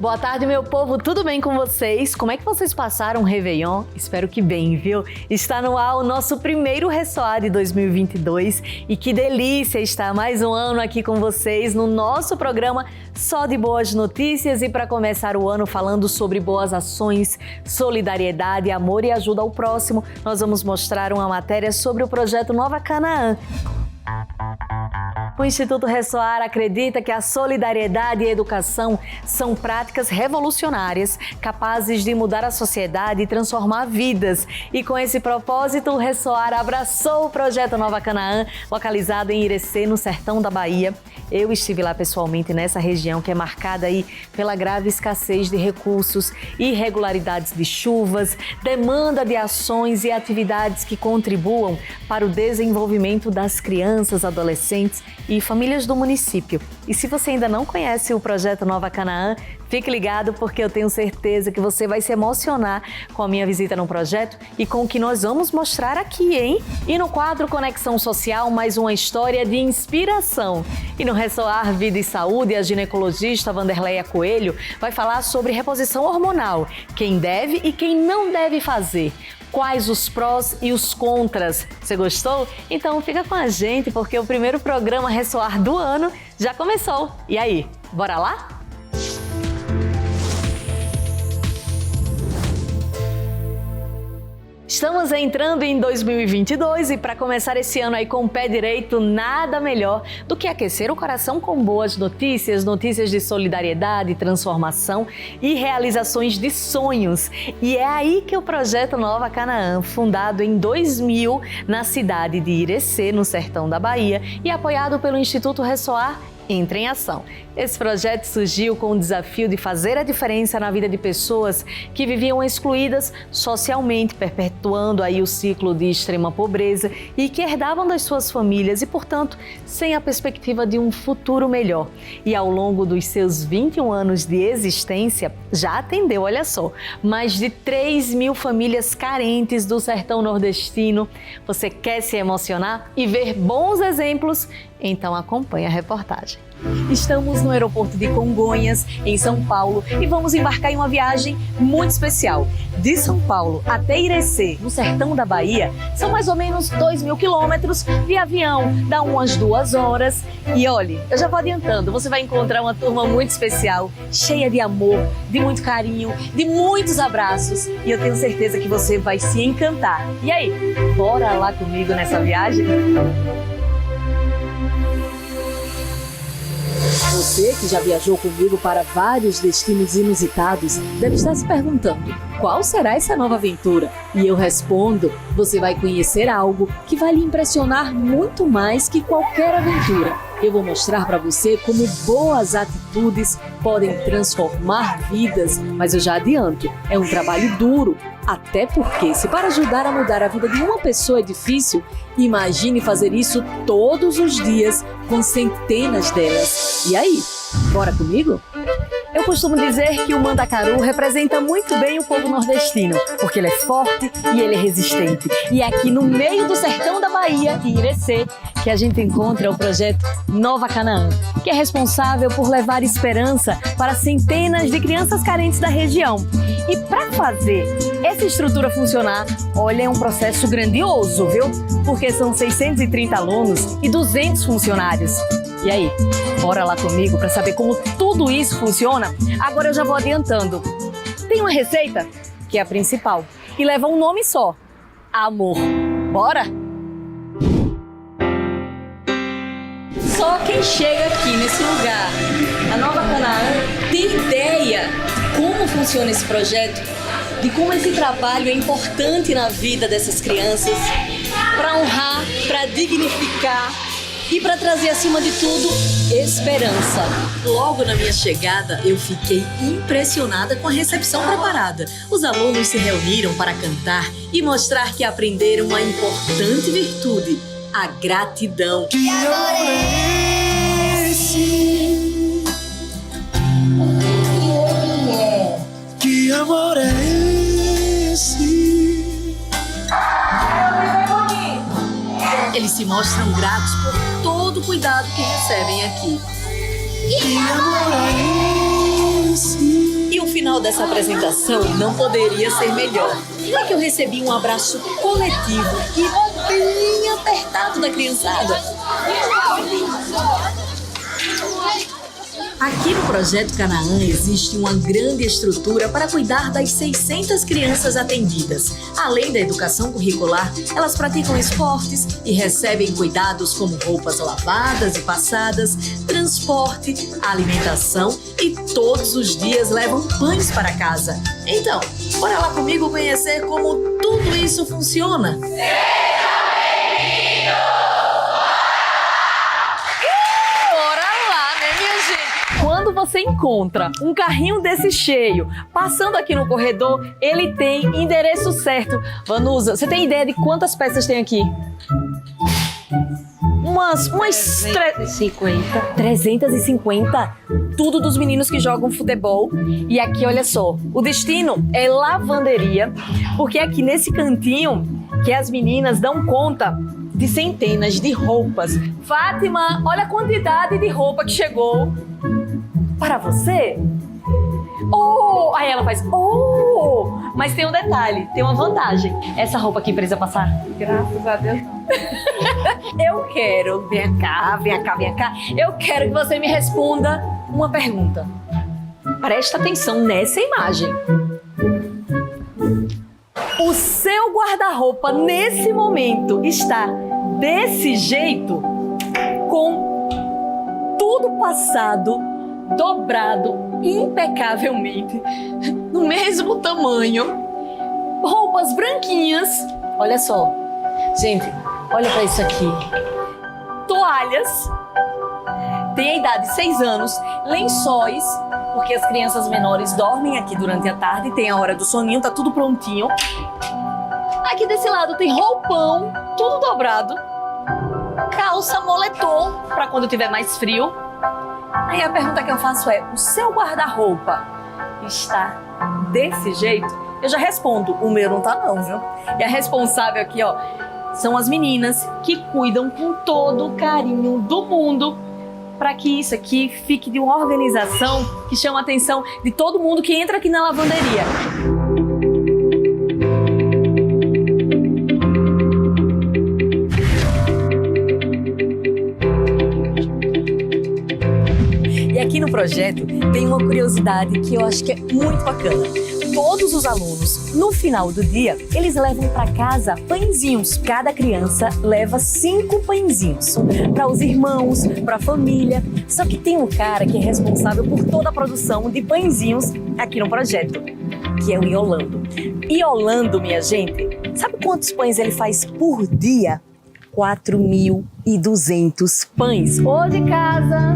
Boa tarde, meu povo, tudo bem com vocês? Como é que vocês passaram o Réveillon? Espero que bem, viu? Está no ar o nosso primeiro Ressoar de 2022 e que delícia estar mais um ano aqui com vocês no nosso programa Só de Boas Notícias e para começar o ano falando sobre boas ações, solidariedade, amor e ajuda ao próximo, nós vamos mostrar uma matéria sobre o projeto Nova Canaã. O Instituto Ressoar acredita que a solidariedade e a educação são práticas revolucionárias, capazes de mudar a sociedade e transformar vidas. E com esse propósito, o Ressoar abraçou o projeto Nova Canaã, localizado em Irecê, no sertão da Bahia. Eu estive lá pessoalmente nessa região que é marcada aí pela grave escassez de recursos, irregularidades de chuvas, demanda de ações e atividades que contribuam para o desenvolvimento das crianças, adolescentes e famílias do município. E se você ainda não conhece o projeto Nova Canaã, fique ligado porque eu tenho certeza que você vai se emocionar com a minha visita no projeto e com o que nós vamos mostrar aqui, hein? E no quadro Conexão Social, mais uma história de inspiração. E no Ressoar Vida e Saúde, a ginecologista Vanderleia Coelho vai falar sobre reposição hormonal, quem deve e quem não deve fazer. Quais os prós e os contras? Você gostou? Então fica com a gente porque o primeiro programa Ressoar do ano já começou. E aí, bora lá? Estamos entrando em 2022 e para começar esse ano aí com o pé direito, nada melhor do que aquecer o coração com boas notícias, notícias de solidariedade, transformação e realizações de sonhos. E é aí que o projeto Nova Canaã, fundado em 2000 na cidade de Irecê, no sertão da Bahia, e apoiado pelo Instituto Ressoar, entra em ação. Esse projeto surgiu com o desafio de fazer a diferença na vida de pessoas que viviam excluídas socialmente, perpetuando aí o ciclo de extrema pobreza e que herdavam das suas famílias e, portanto, sem a perspectiva de um futuro melhor. E ao longo dos seus 21 anos de existência, já atendeu, olha só, mais de 3.000 famílias carentes do sertão nordestino. Você quer se emocionar e ver bons exemplos? Então acompanhe a reportagem. Estamos no aeroporto de Congonhas, em São Paulo, e vamos embarcar em uma viagem muito especial. De São Paulo até Irecê, no sertão da Bahia, são mais ou menos 2.000 quilômetros de avião, dá umas 2 horas. E olhe, eu já vou adiantando, você vai encontrar uma turma muito especial, cheia de amor, de muito carinho, de muitos abraços. E eu tenho certeza que você vai se encantar. E aí, bora lá comigo nessa viagem? Você que já viajou comigo para vários destinos inusitados deve estar se perguntando, qual será essa nova aventura? E eu respondo, você vai conhecer algo que vai lhe impressionar muito mais que qualquer aventura. Eu vou mostrar para você como boas atitudes podem transformar vidas, mas eu já adianto, é um trabalho duro. Até porque, se para ajudar a mudar a vida de uma pessoa é difícil, imagine fazer isso todos os dias com centenas delas. E aí, bora comigo? Eu costumo dizer que o mandacaru representa muito bem o povo nordestino, porque ele é forte e ele é resistente. E é aqui no meio do sertão da Bahia, em Irecê, que a gente encontra o projeto Nova Canaã, que é responsável por levar esperança para centenas de crianças carentes da região. E para fazer essa estrutura funcionar, olha, é um processo grandioso, viu? Porque são 630 alunos e 200 funcionários. E aí, bora lá comigo para saber como tudo isso funciona? Agora eu já vou adiantando. Tem uma receita que é a principal e leva um nome só: amor. Bora? Só quem chega aqui nesse lugar, a Nova Canaã, tem ideia como funciona esse projeto, de como esse trabalho é importante na vida dessas crianças, para honrar, para dignificar e para trazer, acima de tudo, esperança. Logo na minha chegada, eu fiquei impressionada com a recepção preparada. Os alunos se reuniram para cantar e mostrar que aprenderam uma importante virtude: a gratidão. Que amor é esse? Que amor é esse? Eles se mostram gratos por todo o cuidado que recebem aqui. Que amor é esse? E o final dessa apresentação não poderia ser melhor. É que eu recebi um abraço coletivo e bem apertado da criançada. Aqui no Projeto Canaã existe uma grande estrutura para cuidar das 600 crianças atendidas. Além da educação curricular, elas praticam esportes e recebem cuidados como roupas lavadas e passadas, transporte, alimentação e todos os dias levam pães para casa. Então, bora lá comigo conhecer como tudo isso funciona. Quando você encontra um carrinho desse cheio, passando aqui no corredor, ele tem endereço certo. Vanusa, você tem ideia de quantas peças tem aqui? Umas 350. Tudo dos meninos que jogam futebol. E aqui, olha só, o destino é lavanderia, porque aqui nesse cantinho que as meninas dão conta de centenas de roupas. Fátima, olha a quantidade de roupa que chegou para você. Oh! Aí ela faz, oh! Mas tem um detalhe, tem uma vantagem. Essa roupa aqui precisa passar? Graças a Deus. Eu quero, vem cá. Eu quero que você me responda uma pergunta. Presta atenção nessa imagem. O seu guarda-roupa nesse momento está desse jeito, com tudo passado, dobrado impecavelmente, no mesmo tamanho, roupas branquinhas. Olha só, gente, olha pra isso aqui. Toalhas, tem a idade de 6 anos, lençóis, porque as crianças menores dormem aqui durante a tarde, tem a hora do soninho, tá tudo prontinho. Aqui desse lado tem roupão, tudo dobrado, calça, moletom, pra quando tiver mais frio. Aí a pergunta que eu faço é, o seu guarda-roupa está desse jeito? Eu já respondo, o meu não tá não, viu? E a responsável aqui, ó, são as meninas que cuidam com todo o carinho do mundo para que isso aqui fique de uma organização que chama a atenção de todo mundo que entra aqui na lavanderia. Aqui no projeto tem uma curiosidade que eu acho que é muito bacana. Todos os alunos, no final do dia, eles levam para casa pãezinhos. Cada criança leva 5 pãezinhos para os irmãos, para a família. Só que tem um cara que é responsável por toda a produção de pãezinhos aqui no projeto, que é o Iolando. Iolando, minha gente, sabe quantos pães ele faz por dia? 4.200 pães. Ô de casa!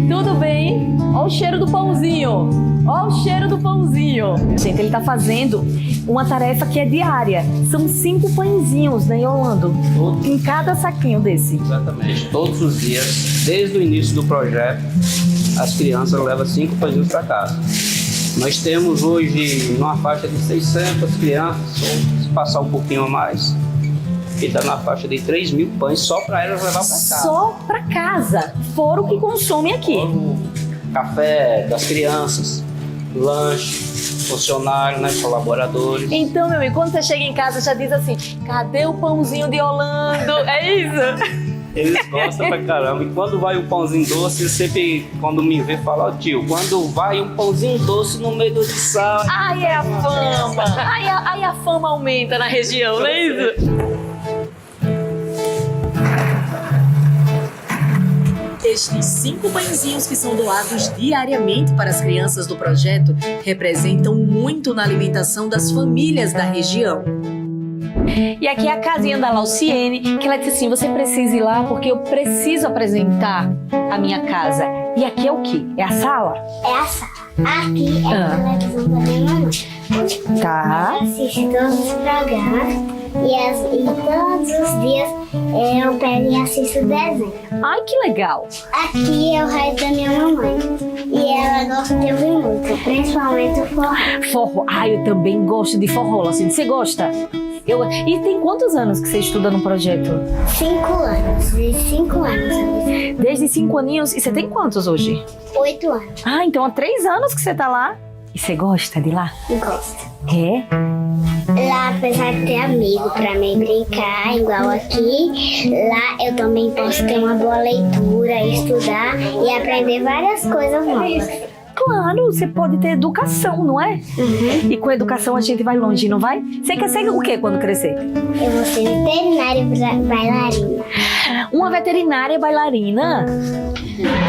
Tudo bem? Olha o cheiro do pãozinho. Olha o cheiro do pãozinho. Gente, ele tá fazendo uma tarefa que é diária. São 5 pãezinhos, né, Iolando? Em cada saquinho desse. Exatamente. Todos os dias, desde o início do projeto, as crianças levam 5 pãezinhos para casa. Nós temos hoje uma faixa de 600 crianças, ou se passar um pouquinho a mais. E dá na faixa de 3.000 pães só para elas levar para casa. Só para casa. Fora o que consomem aqui. O café das crianças, lanche, funcionário, né, colaboradores. Então, meu amigo, quando você chega em casa, já diz assim, cadê o pãozinho de Iolando? É isso? Eles gostam pra caramba. E quando vai um pãozinho doce, eu sempre, quando me vê, fala, ó tio, quando vai um pãozinho doce no meio do sal... Ai, é a fama. Aí a fama aumenta na região, não é isso? Estes 5 pãezinhos que são doados diariamente para as crianças do projeto representam muito na alimentação das famílias da região. E aqui é a casinha da Lauciene, que ela disse assim, você precisa ir lá porque eu preciso apresentar a minha casa. E aqui é o quê? É a sala? É a sala. Aqui é a televisão da minha mamãe. Tá. Eu assisto todos os programas e todos os dias eu pego e assisto desenho. Ai, que legal. Aqui é o rádio da minha mamãe e ela gosta de ouvir música, principalmente o forró. Forró. Ai, eu também gosto de forró, Lauciene. Você gosta? E tem quantos anos que você estuda no projeto? 5 anos. Desde 5 anos. Desde 5 aninhos. E você tem quantos hoje? 8 anos. Ah, então há 3 anos que você tá lá. E você gosta de lá? Gosto. É? Lá, apesar de ter amigo pra mim brincar, igual aqui, lá eu também posso ter uma boa leitura, estudar e aprender várias coisas novas. Claro, você pode ter educação, não é? Uhum. E com educação a gente vai longe, não vai? Você quer ser o quê quando crescer? Eu vou ser veterinária bailarina. Uma veterinária bailarina?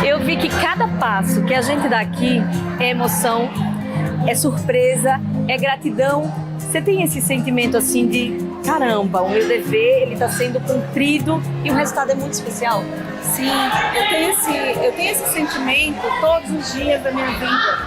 Eu vi que cada passo que a gente dá aqui é emoção, é surpresa, é gratidão. Você tem esse sentimento assim de caramba, o meu dever ele está sendo cumprido e o resultado é muito especial? Sim, eu tenho esse sentimento todos os dias da minha vida,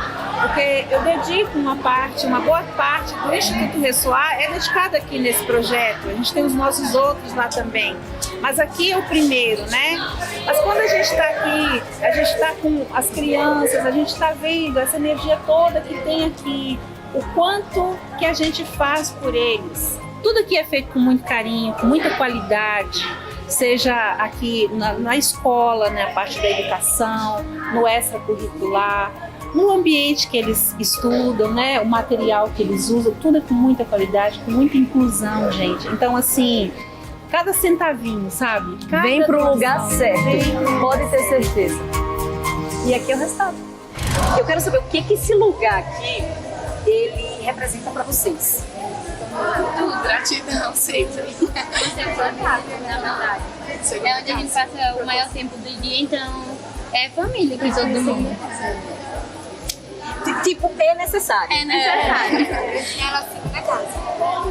porque eu dedico uma boa parte do Instituto Ressoar é dedicada aqui nesse projeto. A gente tem os nossos outros lá também, mas aqui é o primeiro, né? Mas quando a gente está aqui, a gente está com as crianças, a gente está vendo essa energia toda que tem aqui, o quanto que a gente faz por eles. Tudo aqui é feito com muito carinho, com muita qualidade, seja aqui na escola, né, a parte da educação, no extracurricular, no ambiente que eles estudam, né, o material que eles usam, tudo é com muita qualidade, com muita inclusão, gente. Então, assim, cada centavinho, sabe? Vem pro lugar certo, pode ter certeza. E aqui é o resultado. Eu quero saber o que esse lugar aqui, ele representa para vocês. Gratidão sempre. Você é fantástico, na verdade. É onde a gente passa o maior tempo do dia, então é família com todo mundo. Tipo, é necessário. É necessário.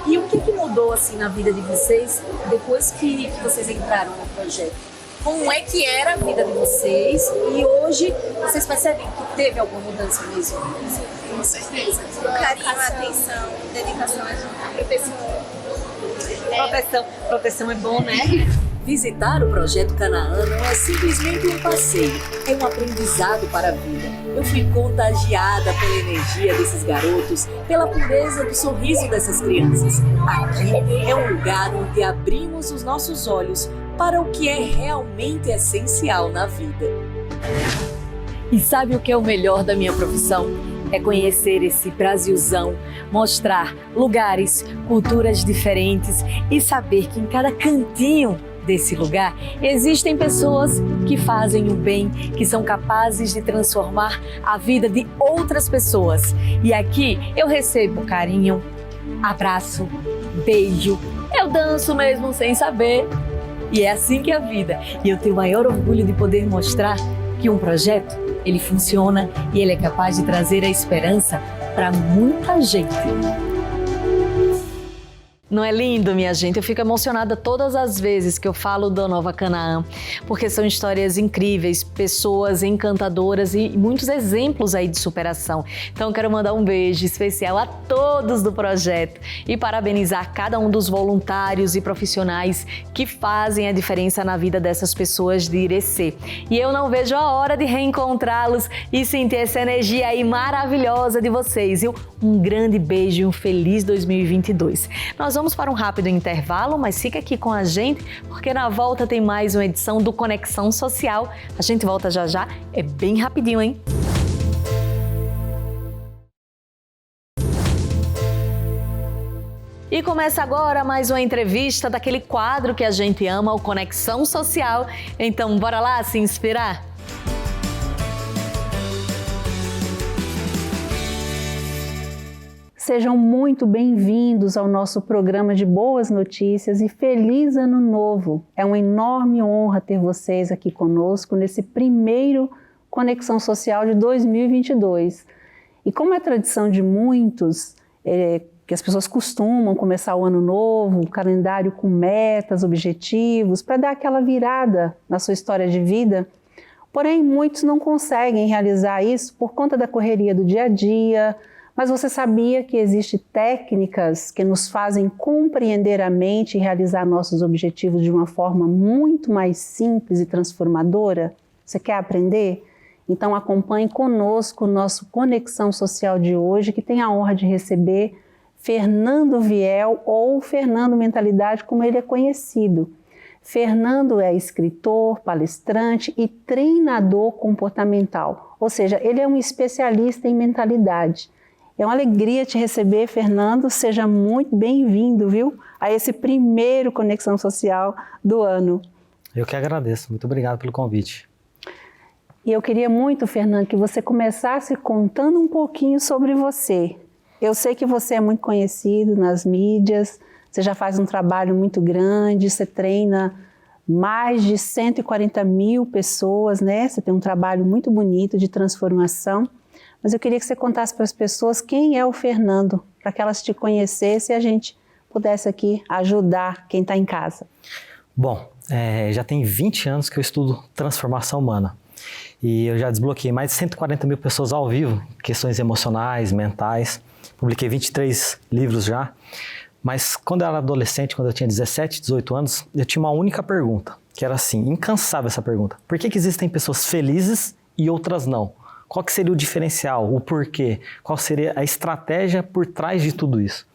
E o que mudou assim na vida de vocês depois que vocês entraram no projeto? Como é que era a vida de vocês e hoje vocês percebem que teve alguma mudança mesmo? Com certeza. O carinho, a atenção, dedicação à proteção. Proteção é bom, né? Visitar o Projeto Canaã não é simplesmente um passeio, é um aprendizado para a vida. Eu fui contagiada pela energia desses garotos, pela pureza do sorriso dessas crianças. Aqui é um lugar onde abrimos os nossos olhos para o que é realmente essencial na vida. E sabe o que é o melhor da minha profissão? É conhecer esse Brasilzão, mostrar lugares, culturas diferentes e saber que em cada cantinho desse lugar existem pessoas que fazem o bem, que são capazes de transformar a vida de outras pessoas. E aqui eu recebo carinho, abraço, beijo, eu danço mesmo sem saber. E é assim que é a vida. E eu tenho o maior orgulho de poder mostrar que um projeto, ele funciona e ele é capaz de trazer a esperança para muita gente. Não é lindo, minha gente? Eu fico emocionada todas as vezes que eu falo da Nova Canaã, porque são histórias incríveis, pessoas encantadoras e muitos exemplos aí de superação. Então eu quero mandar um beijo especial a todos do projeto e parabenizar cada um dos voluntários e profissionais que fazem a diferença na vida dessas pessoas de Irecê. E eu não vejo a hora de reencontrá-los e sentir essa energia aí maravilhosa de vocês, viu? Um grande beijo e um feliz 2022. Nós vamos para um rápido intervalo, mas fica aqui com a gente, porque na volta tem mais uma edição do Conexão Social. A gente volta já já, é bem rapidinho, hein? E começa agora mais uma entrevista daquele quadro que a gente ama, o Conexão Social. Então, bora lá se inspirar? Sejam muito bem-vindos ao nosso programa de boas notícias e feliz ano novo! É uma enorme honra ter vocês aqui conosco nesse primeiro Conexão Social de 2022. E como é tradição de muitos, que as pessoas costumam começar o ano novo, o calendário com metas, objetivos, para dar aquela virada na sua história de vida, porém muitos não conseguem realizar isso por conta da correria do dia a dia. Mas você sabia que existem técnicas que nos fazem compreender a mente e realizar nossos objetivos de uma forma muito mais simples e transformadora? Você quer aprender? Então acompanhe conosco o nosso Conexão Social de hoje, que tem a honra de receber Fernando Viel ou Fernando Mentalidade, como ele é conhecido. Fernando é escritor, palestrante e treinador comportamental, ou seja, ele é um especialista em mentalidade. É uma alegria te receber, Fernando, seja muito bem-vindo, viu, a esse primeiro Conexão Social do ano. Eu que agradeço, muito obrigado pelo convite. E eu queria muito, Fernando, que você começasse contando um pouquinho sobre você. Eu sei que você é muito conhecido nas mídias, você já faz um trabalho muito grande, você treina mais de 140 mil pessoas, né? Você tem um trabalho muito bonito de transformação. Mas eu queria que você contasse para as pessoas quem é o Fernando, para que elas te conhecessem e a gente pudesse aqui ajudar quem está em casa. Bom, já tem 20 anos que eu estudo transformação humana. E eu já desbloqueei mais de 140 mil pessoas ao vivo, questões emocionais, mentais. Publiquei 23 livros já. Mas quando eu era adolescente, quando eu tinha 17, 18 anos, eu tinha uma única pergunta, que era assim, incansável essa pergunta. Por que existem pessoas felizes e outras não? Qual que seria o diferencial, o porquê? Qual seria a estratégia por trás de tudo isso?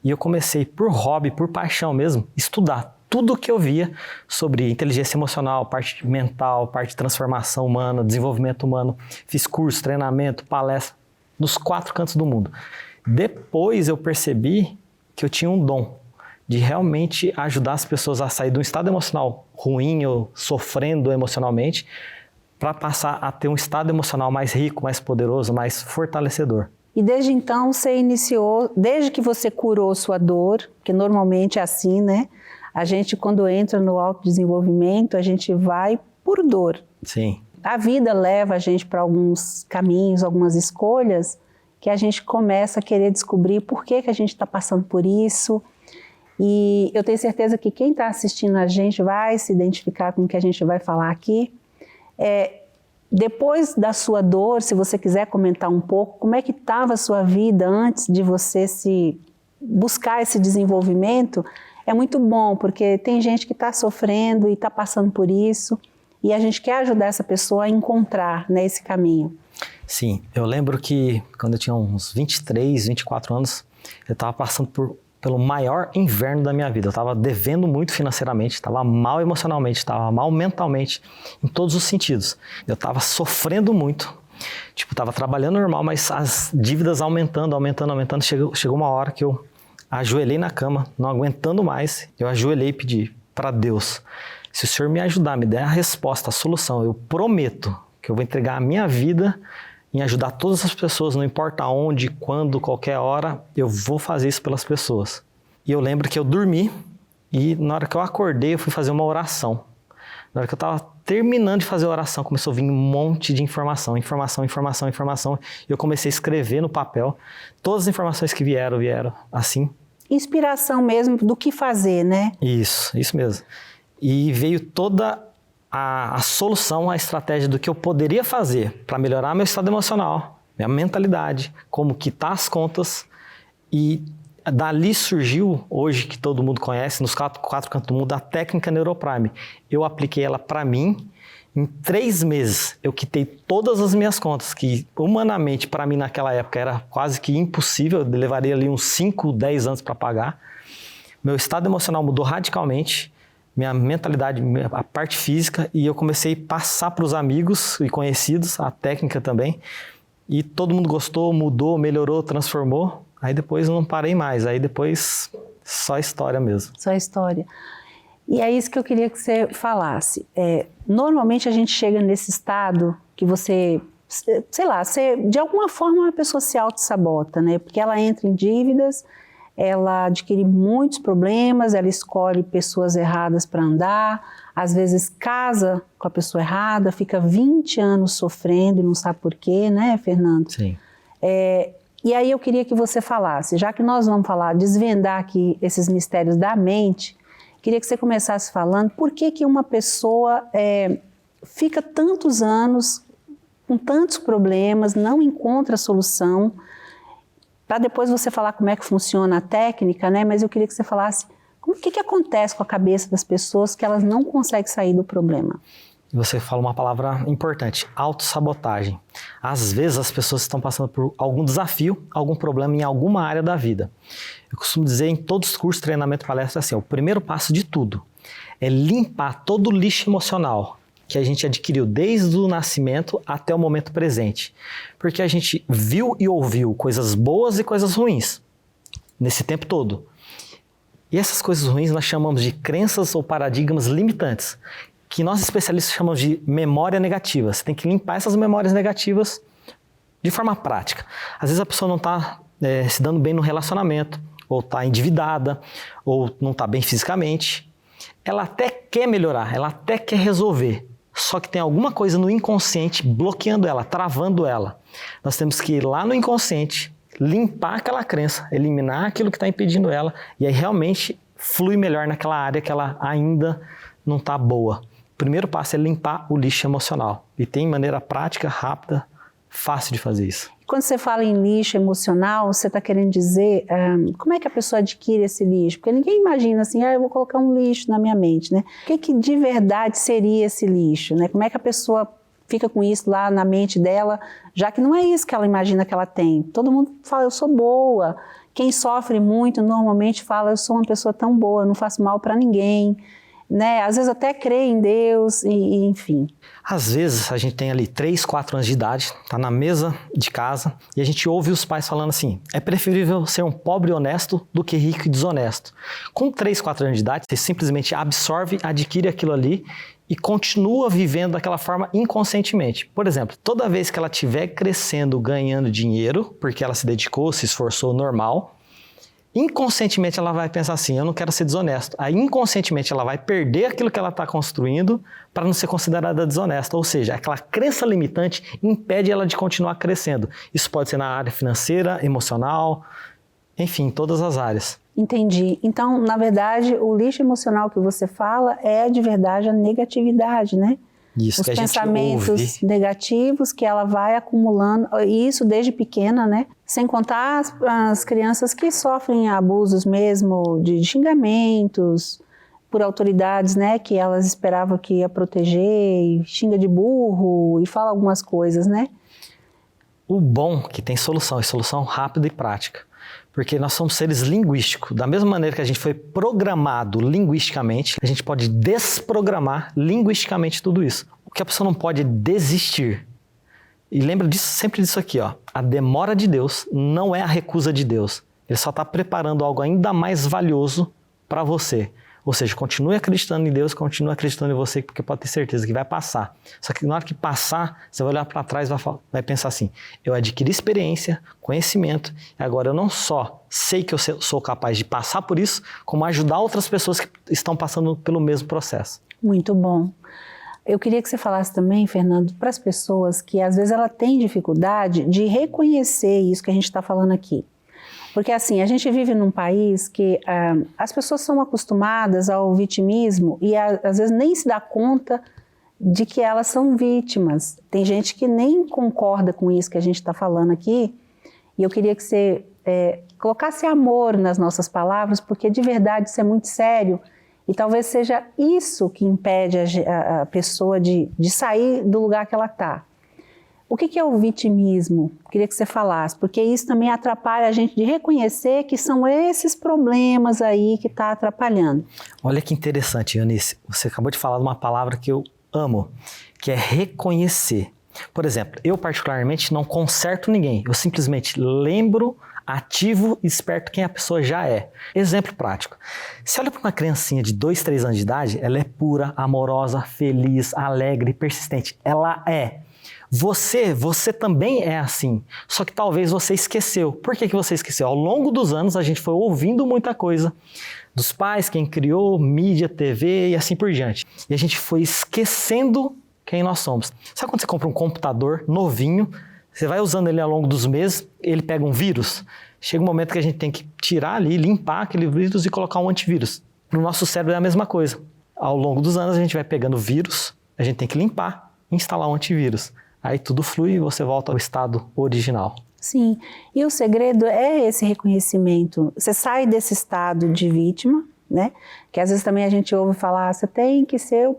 E eu comecei, por hobby, por paixão mesmo, estudar tudo o que eu via sobre inteligência emocional, parte mental, parte de transformação humana, desenvolvimento humano. Fiz curso, treinamento, palestra, nos 4 cantos do mundo. Depois eu percebi que eu tinha um dom de realmente ajudar as pessoas a sair de um estado emocional ruim ou sofrendo emocionalmente para passar a ter um estado emocional mais rico, mais poderoso, mais fortalecedor. E desde então você iniciou, desde que você curou sua dor, que normalmente é assim, né? A gente quando entra no autodesenvolvimento, a gente vai por dor. Sim. A vida leva a gente para alguns caminhos, algumas escolhas, que a gente começa a querer descobrir por que a gente está passando por isso. E eu tenho certeza que quem está assistindo a gente vai se identificar com o que a gente vai falar aqui. Depois da sua dor, se você quiser comentar um pouco, como é que estava a sua vida antes de você buscar esse desenvolvimento, é muito bom, porque tem gente que está sofrendo e está passando por isso, e a gente quer ajudar essa pessoa a encontrar, né, esse caminho. Sim, eu lembro que quando eu tinha uns 23, 24 anos, eu estava passando pelo maior inverno da minha vida. Eu estava devendo muito financeiramente, estava mal emocionalmente, estava mal mentalmente, em todos os sentidos. Eu estava sofrendo muito, estava trabalhando normal, mas as dívidas aumentando. Chegou uma hora que eu ajoelhei na cama, não aguentando mais, eu ajoelhei e pedi para Deus, se o Senhor me ajudar, me der a resposta, a solução, eu prometo que eu vou entregar a minha vida em ajudar todas as pessoas, não importa onde, quando, qualquer hora, eu vou fazer isso pelas pessoas. E eu lembro que eu dormi e na hora que eu acordei eu fui fazer uma oração. Na hora que eu estava terminando de fazer a oração, começou a vir um monte de informação. E eu comecei a escrever no papel todas as informações que vieram assim. Inspiração mesmo do que fazer, né? Isso mesmo. E veio toda a solução, a estratégia do que eu poderia fazer para melhorar meu estado emocional, minha mentalidade, como quitar as contas. E dali surgiu, hoje que todo mundo conhece, nos 4 cantos do mundo, a técnica Neuroprime. Eu apliquei ela para mim. Em 3 meses eu quitei todas as minhas contas, que humanamente para mim naquela época era quase que impossível, eu levaria ali uns 5, 10 anos para pagar. Meu estado emocional mudou radicalmente, minha mentalidade, a parte física, e eu comecei a passar para os amigos e conhecidos, a técnica também, e todo mundo gostou, mudou, melhorou, transformou. Aí depois não parei mais, aí depois só história mesmo. Só história. E é isso que eu queria que você falasse. Normalmente a gente chega nesse estado que você, sei lá, de alguma forma a pessoa se auto-sabota, né? Porque ela entra em dívidas, ela adquire muitos problemas, ela escolhe pessoas erradas para andar, às vezes casa com a pessoa errada, fica 20 anos sofrendo e não sabe por quê, né, Fernando? Sim. E aí eu queria que você falasse, já que nós vamos desvendar aqui esses mistérios da mente, queria que você começasse falando por que uma pessoa fica tantos anos com tantos problemas, não encontra solução, para depois você falar como é que funciona a técnica, né? Mas eu queria que você falasse o que acontece com a cabeça das pessoas que elas não conseguem sair do problema. Você fala uma palavra importante, autossabotagem. Às vezes as pessoas estão passando por algum desafio, algum problema em alguma área da vida. Eu costumo dizer em todos os cursos, treinamento, palestra, assim, o primeiro passo de tudo é limpar todo o lixo emocional que a gente adquiriu desde o nascimento até o momento presente. Porque a gente viu e ouviu coisas boas e coisas ruins nesse tempo todo. E essas coisas ruins nós chamamos de crenças ou paradigmas limitantes, que nós especialistas chamamos de memória negativa. Você tem que limpar essas memórias negativas de forma prática. Às vezes a pessoa não está se dando bem no relacionamento, ou está endividada, ou não está bem fisicamente. Ela até quer melhorar, ela até quer resolver, só que tem alguma coisa no inconsciente bloqueando ela, travando ela. Nós temos que ir lá no inconsciente, limpar aquela crença, eliminar aquilo que está impedindo ela, e aí realmente flui melhor naquela área que ela ainda não está boa. O primeiro passo é limpar o lixo emocional. E tem maneira prática, rápida, fácil de fazer isso. Quando você fala em lixo emocional, você está querendo dizer como é que a pessoa adquire esse lixo? Porque ninguém imagina assim, eu vou colocar um lixo na minha mente, né? O que de verdade seria esse lixo, né? Como é que a pessoa fica com isso lá na mente dela, já que não é isso que ela imagina que ela tem. Todo mundo fala, eu sou boa. Quem sofre muito normalmente fala, eu sou uma pessoa tão boa, não faço mal para ninguém. Né? Às vezes até crê em Deus e enfim. Às vezes a gente tem ali 3, 4 anos de idade, tá na mesa de casa e a gente ouve os pais falando assim, é preferível ser um pobre honesto do que rico e desonesto. Com 3, 4 anos de idade, você simplesmente absorve, adquire aquilo ali e continua vivendo daquela forma inconscientemente. Por exemplo, toda vez que ela estiver crescendo, ganhando dinheiro, porque ela se dedicou, se esforçou normal, inconscientemente ela vai pensar assim, eu não quero ser desonesto. Aí inconscientemente ela vai perder aquilo que ela está construindo para não ser considerada desonesta. Ou seja, aquela crença limitante impede ela de continuar crescendo. Isso pode ser na área financeira, emocional, enfim, todas as áreas. Entendi. Então, na verdade, o lixo emocional que você fala é de verdade a negatividade, né? Isso, os que a pensamentos gente ouve. Negativos que ela vai acumulando, e isso desde pequena, né? Sem contar as crianças que sofrem abusos mesmo, de xingamentos por autoridades, né? Que elas esperavam que ia proteger, e xinga de burro e fala algumas coisas, né? O bom é que tem solução, e solução rápida e prática. Porque nós somos seres linguísticos. Da mesma maneira que a gente foi programado linguisticamente, a gente pode desprogramar linguisticamente tudo isso. O que a pessoa não pode é desistir. E lembra disso, sempre disso aqui, ó. A demora de Deus não é a recusa de Deus. Ele só está preparando algo ainda mais valioso para você. Ou seja, continue acreditando em Deus, continue acreditando em você, porque pode ter certeza que vai passar. Só que na hora que passar, você vai olhar para trás e vai pensar assim, eu adquiri experiência, conhecimento, e agora eu não só sei que eu sou capaz de passar por isso, como ajudar outras pessoas que estão passando pelo mesmo processo. Muito bom. Eu queria que você falasse também, Fernando, para as pessoas que às vezes ela tem dificuldade de reconhecer isso que a gente está falando aqui. Porque assim, a gente vive num país que as pessoas são acostumadas ao vitimismo e às vezes nem se dá conta de que elas são vítimas. Tem gente que nem concorda com isso que a gente está falando aqui e eu queria que você colocasse amor nas nossas palavras, porque de verdade isso é muito sério e talvez seja isso que impede a pessoa de sair do lugar que ela está. O que é o vitimismo? Queria que você falasse, porque isso também atrapalha a gente de reconhecer que são esses problemas aí que está atrapalhando. Olha que interessante, Eunice. Você acabou de falar de uma palavra que eu amo, que é reconhecer. Por exemplo, eu particularmente não conserto ninguém. Eu simplesmente lembro, ativo e desperto quem a pessoa já é. Exemplo prático. Você olha para uma criancinha de 2, 3 anos de idade, ela é pura, amorosa, feliz, alegre, persistente. Ela é. Você também é assim, só que talvez você esqueceu. Por que você esqueceu? Ao longo dos anos a gente foi ouvindo muita coisa dos pais, quem criou, mídia, TV e assim por diante. E a gente foi esquecendo quem nós somos. Sabe quando você compra um computador novinho, você vai usando ele ao longo dos meses, ele pega um vírus? Chega um momento que a gente tem que tirar ali, limpar aquele vírus e colocar um antivírus. Para o nosso cérebro é a mesma coisa. Ao longo dos anos a gente vai pegando vírus, a gente tem que limpar e instalar um antivírus. Aí tudo flui e você volta ao estado original. Sim, e o segredo é esse reconhecimento. Você sai desse estado de vítima, né? Que às vezes também a gente ouve falar, você tem que ser o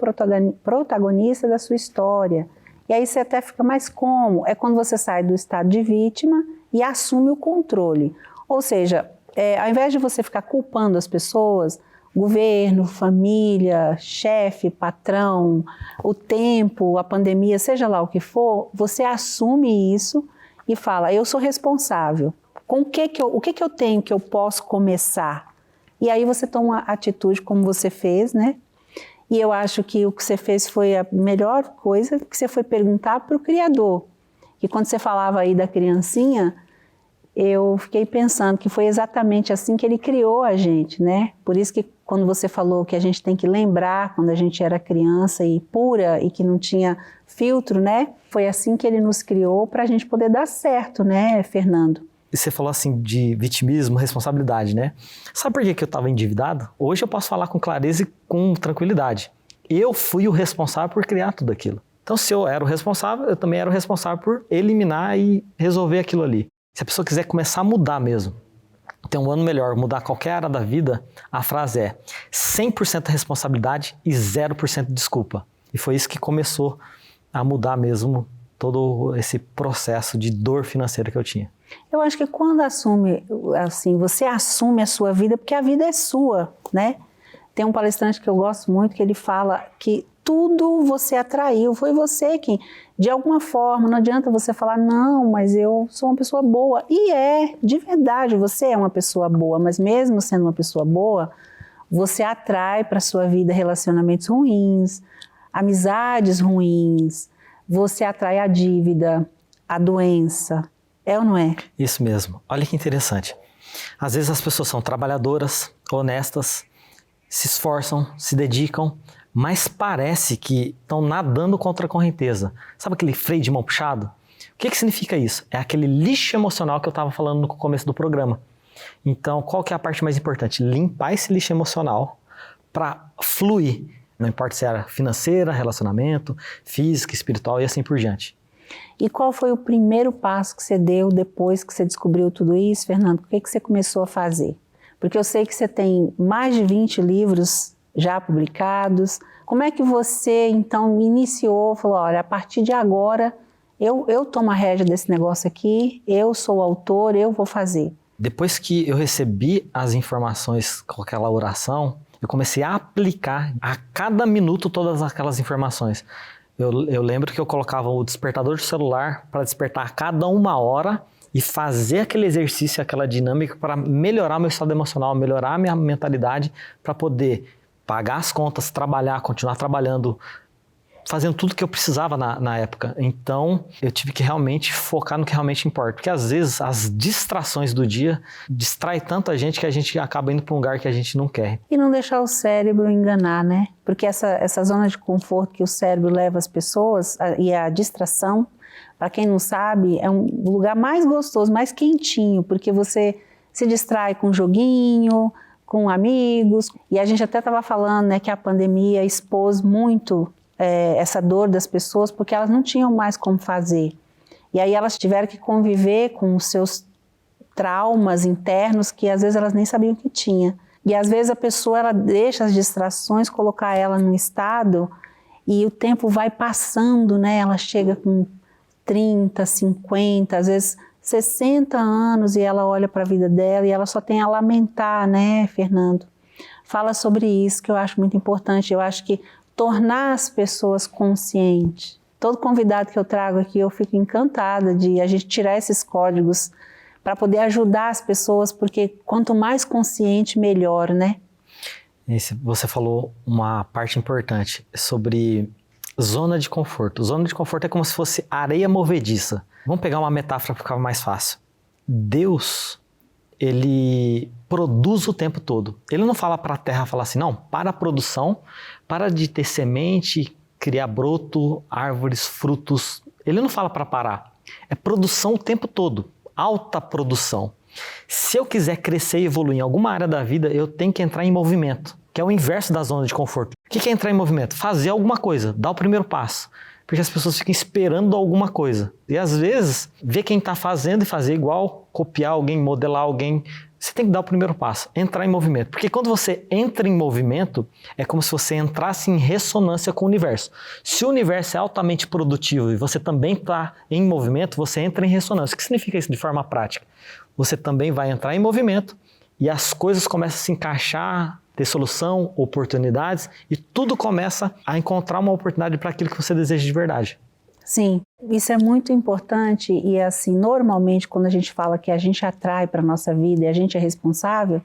protagonista da sua história. E aí você até fica, mas como? É quando você sai do estado de vítima e assume o controle. Ou seja, ao invés de você ficar culpando as pessoas, governo, família, chefe, patrão, o tempo, a pandemia, seja lá o que for, você assume isso e fala, eu sou responsável. Com o que eu tenho que eu posso começar? E aí você toma uma atitude como você fez, né? E eu acho que o que você fez foi a melhor coisa, que você foi perguntar para o Criador. E quando você falava aí da criancinha, eu fiquei pensando que foi exatamente assim que ele criou a gente, né? Por isso que quando você falou que a gente tem que lembrar quando a gente era criança e pura e que não tinha filtro, né? Foi assim que ele nos criou para a gente poder dar certo, né, Fernando? E você falou assim de vitimismo, responsabilidade, né? Sabe por que eu estava endividado? Hoje eu posso falar com clareza e com tranquilidade. Eu fui o responsável por criar tudo aquilo. Então, se eu era o responsável, eu também era o responsável por eliminar e resolver aquilo ali. Se a pessoa quiser começar a mudar mesmo, ter um ano melhor, mudar qualquer área da vida, a frase é 100% responsabilidade e 0% desculpa. E foi isso que começou a mudar mesmo todo esse processo de dor financeira que eu tinha. Eu acho que quando você assume a sua vida, porque a vida é sua, né? Tem um palestrante que eu gosto muito que ele fala que tudo você atraiu, foi você quem, de alguma forma, não adianta você falar, não, mas eu sou uma pessoa boa. E de verdade, você é uma pessoa boa, mas mesmo sendo uma pessoa boa, você atrai para a sua vida relacionamentos ruins, amizades ruins, você atrai a dívida, a doença. É ou não é? Isso mesmo. Olha que interessante. Às vezes as pessoas são trabalhadoras, honestas, se esforçam, se dedicam, mas parece que estão nadando contra a correnteza. Sabe aquele freio de mão puxado? O que significa isso? É aquele lixo emocional que eu estava falando no começo do programa. Então, qual que é a parte mais importante? Limpar esse lixo emocional para fluir. Não importa se era financeira, relacionamento, física, espiritual e assim por diante. E qual foi o primeiro passo que você deu depois que você descobriu tudo isso, Fernando? O que você começou a fazer? Porque eu sei que você tem mais de 20 livros já publicados. Como é que você, então, iniciou, falou, olha, a partir de agora, eu tomo a rédea desse negócio aqui, eu sou o autor, eu vou fazer. Depois que eu recebi as informações com aquela oração, eu comecei a aplicar a cada minuto todas aquelas informações. Eu lembro que eu colocava o despertador do celular para despertar a cada 1 hora e fazer aquele exercício, aquela dinâmica para melhorar meu estado emocional, melhorar minha mentalidade, para poder pagar as contas, trabalhar, continuar trabalhando, fazendo tudo que eu precisava na época. Então, eu tive que realmente focar no que realmente importa. Porque às vezes as distrações do dia distraem tanto a gente que a gente acaba indo para um lugar que a gente não quer. E não deixar o cérebro enganar, né? Porque essa zona de conforto que o cérebro leva as pessoas e a distração, para quem não sabe, é um lugar mais gostoso, mais quentinho, porque você se distrai com um joguinho, com amigos. E a gente até estava falando, né, que a pandemia expôs muito essa dor das pessoas, porque elas não tinham mais como fazer. E aí elas tiveram que conviver com os seus traumas internos que às vezes elas nem sabiam que tinha. E às vezes a pessoa ela deixa as distrações colocar ela num estado e o tempo vai passando, né? Ela chega com 30, 50, às vezes 60 anos e ela olha para a vida dela e ela só tem a lamentar, né, Fernando? Fala sobre isso que eu acho muito importante. Eu acho que tornar as pessoas conscientes. Todo convidado que eu trago aqui, eu fico encantada de a gente tirar esses códigos para poder ajudar as pessoas, porque quanto mais consciente, melhor, né? Você falou uma parte importante sobre zona de conforto. Zona de conforto é como se fosse areia movediça. Vamos pegar uma metáfora para ficar mais fácil. Deus, ele produz o tempo todo. Ele não fala para a terra, fala assim, não, para a produção, para de ter semente, criar broto, árvores, frutos. Ele não fala para parar. É produção o tempo todo, alta produção. Se eu quiser crescer e evoluir em alguma área da vida, eu tenho que entrar em movimento, que é o inverso da zona de conforto. O que é entrar em movimento? Fazer alguma coisa, dar o primeiro passo. Porque as pessoas ficam esperando alguma coisa. E às vezes, ver quem está fazendo e fazer igual, copiar alguém, modelar alguém, você tem que dar o primeiro passo, entrar em movimento. Porque quando você entra em movimento, é como se você entrasse em ressonância com o universo. Se o universo é altamente produtivo e você também está em movimento, você entra em ressonância. O que significa isso de forma prática? Você também vai entrar em movimento e as coisas começam a se encaixar, ter solução, oportunidades, e tudo começa a encontrar uma oportunidade para aquilo que você deseja de verdade. Sim, isso é muito importante e assim, normalmente quando a gente fala que a gente atrai para a nossa vida e a gente é responsável,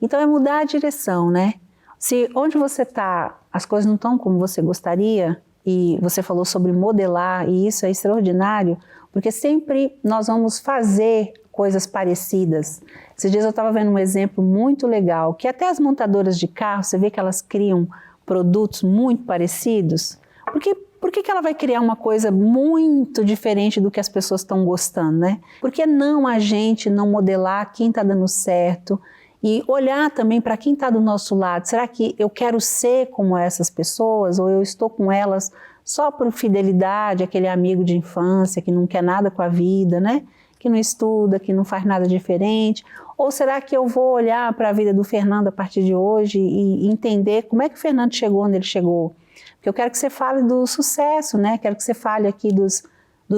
então é mudar a direção, né? Se onde você está, as coisas não estão como você gostaria, e você falou sobre modelar, e isso é extraordinário, porque sempre nós vamos fazer coisas parecidas. Esses dias eu estava vendo um exemplo muito legal, que até as montadoras de carro, você vê que elas criam produtos muito parecidos, porque por que ela vai criar uma coisa muito diferente do que as pessoas estão gostando, né? Por que não a gente não modelar quem está dando certo e olhar também para quem está do nosso lado? Será que eu quero ser como essas pessoas ou eu estou com elas só por fidelidade, aquele amigo de infância que não quer nada com a vida, né? Que não estuda, que não faz nada diferente? Ou será que eu vou olhar para a vida do Fernando a partir de hoje e entender como é que o Fernando chegou onde ele chegou? Porque eu quero que você fale do sucesso, né? Quero que você fale aqui dos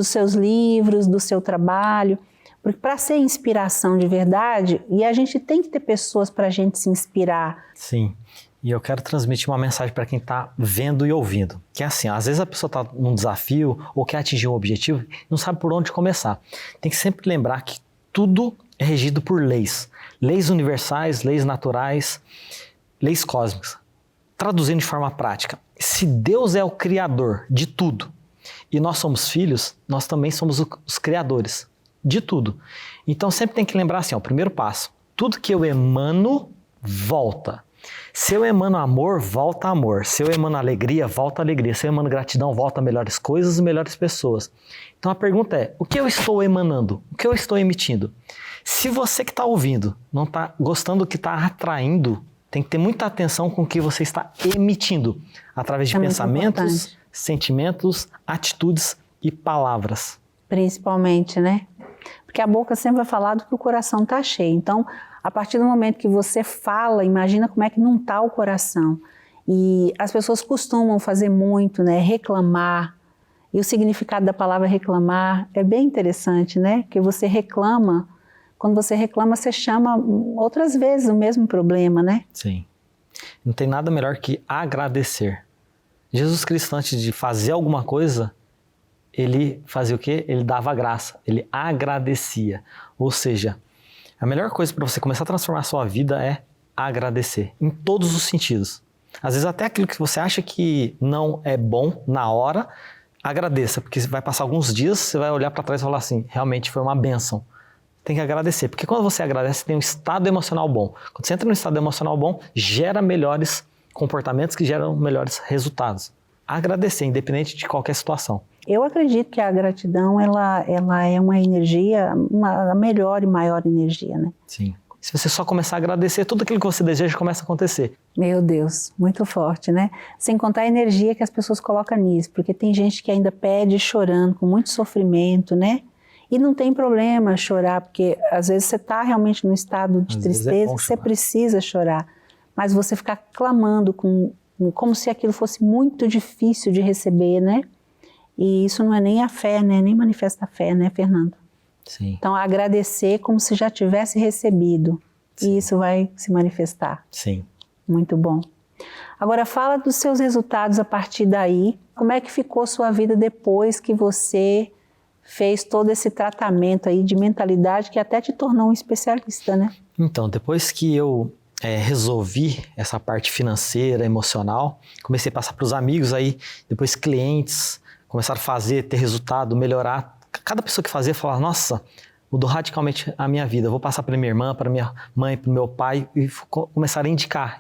seus livros, do seu trabalho, porque para ser inspiração de verdade, e a gente tem que ter pessoas para a gente se inspirar. Sim, e eu quero transmitir uma mensagem para quem está vendo e ouvindo, que é assim, às vezes a pessoa está num desafio ou quer atingir um objetivo e não sabe por onde começar. Tem que sempre lembrar que tudo é regido por leis, leis universais, leis naturais, leis cósmicas. Traduzindo de forma prática, se Deus é o criador de tudo e nós somos filhos, nós também somos os criadores de tudo. Então sempre tem que lembrar assim, ó, o primeiro passo, tudo que eu emano, volta. Se eu emano amor, volta amor. Se eu emano alegria, volta alegria. Se eu emano gratidão, volta melhores coisas e melhores pessoas. Então a pergunta é, o que eu estou emanando? O que eu estou emitindo? Se você que está ouvindo não está gostando do que está atraindo, tem que ter muita atenção com o que você está emitindo, através de pensamentos, sentimentos, atitudes e palavras. Principalmente, né? Porque a boca sempre vai falar do que o coração está cheio. Então, a partir do momento que você fala, imagina como é que não está o coração. E as pessoas costumam fazer muito, né? Reclamar. E o significado da palavra reclamar é bem interessante, né? Porque você reclama. Quando você reclama, você chama outras vezes o mesmo problema, né? Sim. Não tem nada melhor que agradecer. Jesus Cristo, antes de fazer alguma coisa, ele fazia o quê? Ele dava graça, ele agradecia. Ou seja, a melhor coisa para você começar a transformar a sua vida é agradecer, em todos os sentidos. Às vezes até aquilo que você acha que não é bom na hora, agradeça, porque vai passar alguns dias, você vai olhar para trás e falar assim, realmente foi uma bênção. Tem que agradecer, porque quando você agradece, você tem um estado emocional bom. Quando você entra num estado emocional bom, gera melhores comportamentos que geram melhores resultados. Agradecer, independente de qualquer situação. Eu acredito que a gratidão, ela é uma energia, a melhor e maior energia, né? Sim. Se você só começar a agradecer, tudo aquilo que você deseja começa a acontecer. Meu Deus, muito forte, né? Sem contar a energia que as pessoas colocam nisso, porque tem gente que ainda pede chorando, com muito sofrimento, né? E não tem problema chorar, porque às vezes você está realmente num estado de tristeza, você precisa chorar. Mas você ficar clamando como se aquilo fosse muito difícil de receber, né? E isso não é nem a fé, né? Nem manifesta a fé, né, Fernando? Sim. Então, agradecer como se já tivesse recebido. Sim. E isso vai se manifestar. Sim. Muito bom. Agora, fala dos seus resultados a partir daí. Como é que ficou sua vida depois que você fez todo esse tratamento aí de mentalidade que até te tornou um especialista, né? Então, depois que eu resolvi essa parte financeira, emocional, comecei a passar para os amigos aí, depois clientes, começaram a fazer, ter resultado, melhorar. Cada pessoa que fazia falava, nossa, mudou radicalmente a minha vida. Eu vou passar para minha irmã, para minha mãe, para o meu pai e começaram a indicar.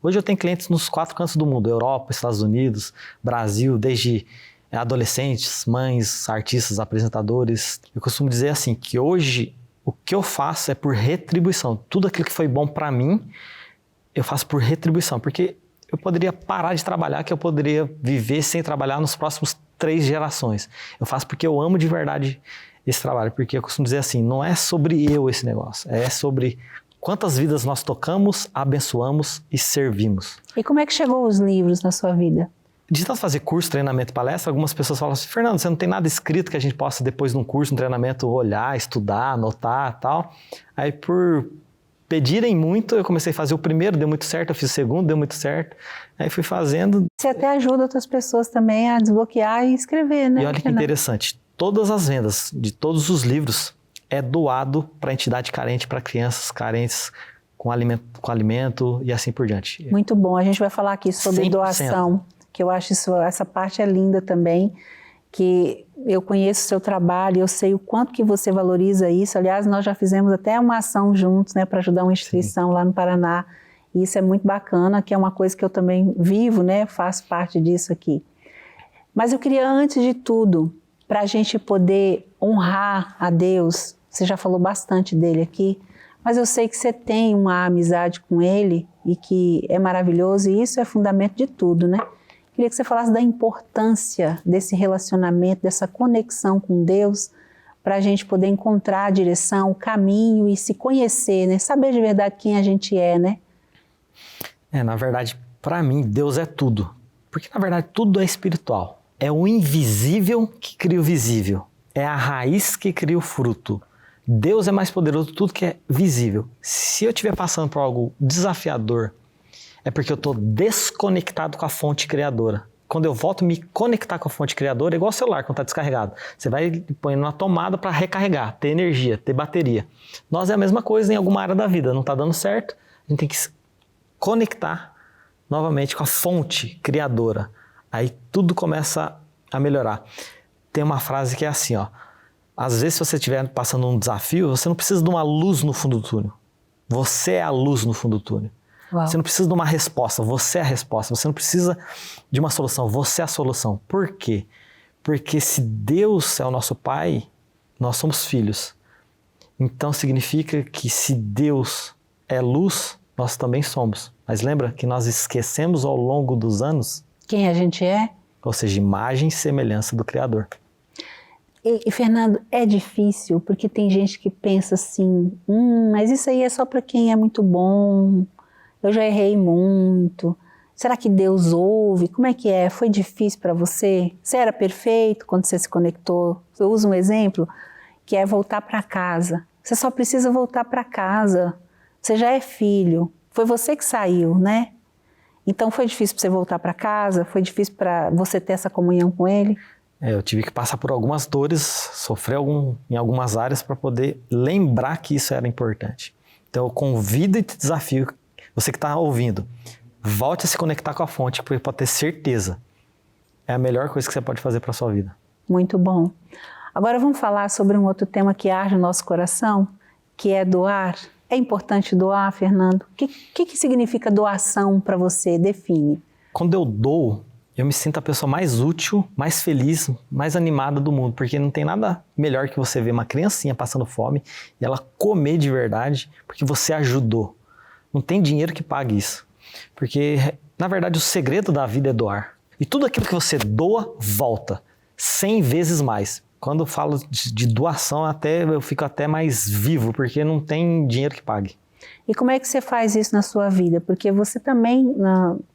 Hoje eu tenho clientes nos 4 cantos do mundo, Europa, Estados Unidos, Brasil, desde adolescentes, mães, artistas, apresentadores. Eu costumo dizer assim, que hoje o que eu faço é por retribuição. Tudo aquilo que foi bom para mim, eu faço por retribuição, porque eu poderia parar de trabalhar, que eu poderia viver sem trabalhar nos próximos 3 gerações. Eu faço porque eu amo de verdade esse trabalho, porque eu costumo dizer assim, não é sobre eu esse negócio, é sobre quantas vidas nós tocamos, abençoamos e servimos. E como é que chegou os livros na sua vida? De tanto fazer curso, treinamento e palestra, algumas pessoas falam assim, Fernando, você não tem nada escrito que a gente possa depois de um curso, um treinamento, olhar, estudar, anotar e tal. Aí por pedirem muito, eu comecei a fazer o primeiro, deu muito certo, eu fiz o segundo, deu muito certo. Aí fui fazendo. Você até ajuda outras pessoas também a desbloquear e escrever, né? E olha que interessante, todas as vendas de todos os livros é doado para entidade carente, para crianças carentes com alimento e assim por diante. Muito bom, a gente vai falar aqui sobre 100%. Doação, que eu acho essa parte é linda também, que eu conheço o seu trabalho, eu sei o quanto que você valoriza isso. Aliás, nós já fizemos até uma ação juntos, né, para ajudar uma instituição Sim. lá no Paraná. E isso é muito bacana, que é uma coisa que eu também vivo, né, faço parte disso aqui. Mas eu queria, antes de tudo, para a gente poder honrar a Deus, você já falou bastante dele aqui, mas eu sei que você tem uma amizade com ele e que é maravilhoso, e isso é fundamento de tudo, né? Queria que você falasse da importância desse relacionamento, dessa conexão com Deus, para a gente poder encontrar a direção, o caminho e se conhecer, né? Saber de verdade quem a gente é, né? Na verdade, para mim, Deus é tudo. Porque, na verdade, tudo é espiritual. É o invisível que cria o visível. É a raiz que cria o fruto. Deus é mais poderoso de tudo que é visível. Se eu estiver passando por algo desafiador, é porque eu estou desconectado com a fonte criadora. Quando eu volto a me conectar com a fonte criadora, é igual o celular quando está descarregado. Você vai põe na tomada para recarregar, ter energia, ter bateria. Nós é a mesma coisa em alguma área da vida. Não está dando certo, a gente tem que se conectar novamente com a fonte criadora. Aí tudo começa a melhorar. Tem uma frase que é assim, ó. Às vezes, se você estiver passando um desafio, você não precisa de uma luz no fundo do túnel. Você é a luz no fundo do túnel. Uau. Você não precisa de uma resposta, você é a resposta. Você não precisa de uma solução, você é a solução. Por quê? Porque se Deus é o nosso Pai, nós somos filhos. Então significa que se Deus é luz, nós também somos. Mas lembra que nós esquecemos ao longo dos anos quem a gente é? Ou seja, imagem e semelhança do Criador. E Fernando, é difícil, porque tem gente que pensa assim, mas isso aí é só para quem é muito bom, eu já errei muito, será que Deus ouve? Como é que é? Foi difícil para você? Você era perfeito quando você se conectou? Eu uso um exemplo, que é voltar para casa. Você só precisa voltar para casa, você já é filho, foi você que saiu, né? Então foi difícil para você voltar para casa? Foi difícil para você ter essa comunhão com ele? Eu tive que passar por algumas dores, sofrer em algumas áreas para poder lembrar que isso era importante. Então eu convido e te desafio, você que está ouvindo, volte a se conectar com a fonte, porque pode ter certeza. É a melhor coisa que você pode fazer para a sua vida. Muito bom. Agora vamos falar sobre um outro tema que arde no nosso coração, que é doar. É importante doar, Fernando? O que significa doação para você? Define. Quando eu dou, eu me sinto a pessoa mais útil, mais feliz, mais animada do mundo, porque não tem nada melhor que você ver uma criancinha passando fome e ela comer de verdade, porque você ajudou. Não tem dinheiro que pague isso, porque na verdade o segredo da vida é doar. E tudo aquilo que você doa, volta, 100 vezes mais. Quando eu falo de doação, eu fico até mais vivo, porque não tem dinheiro que pague. E como é que você faz isso na sua vida? Porque você também,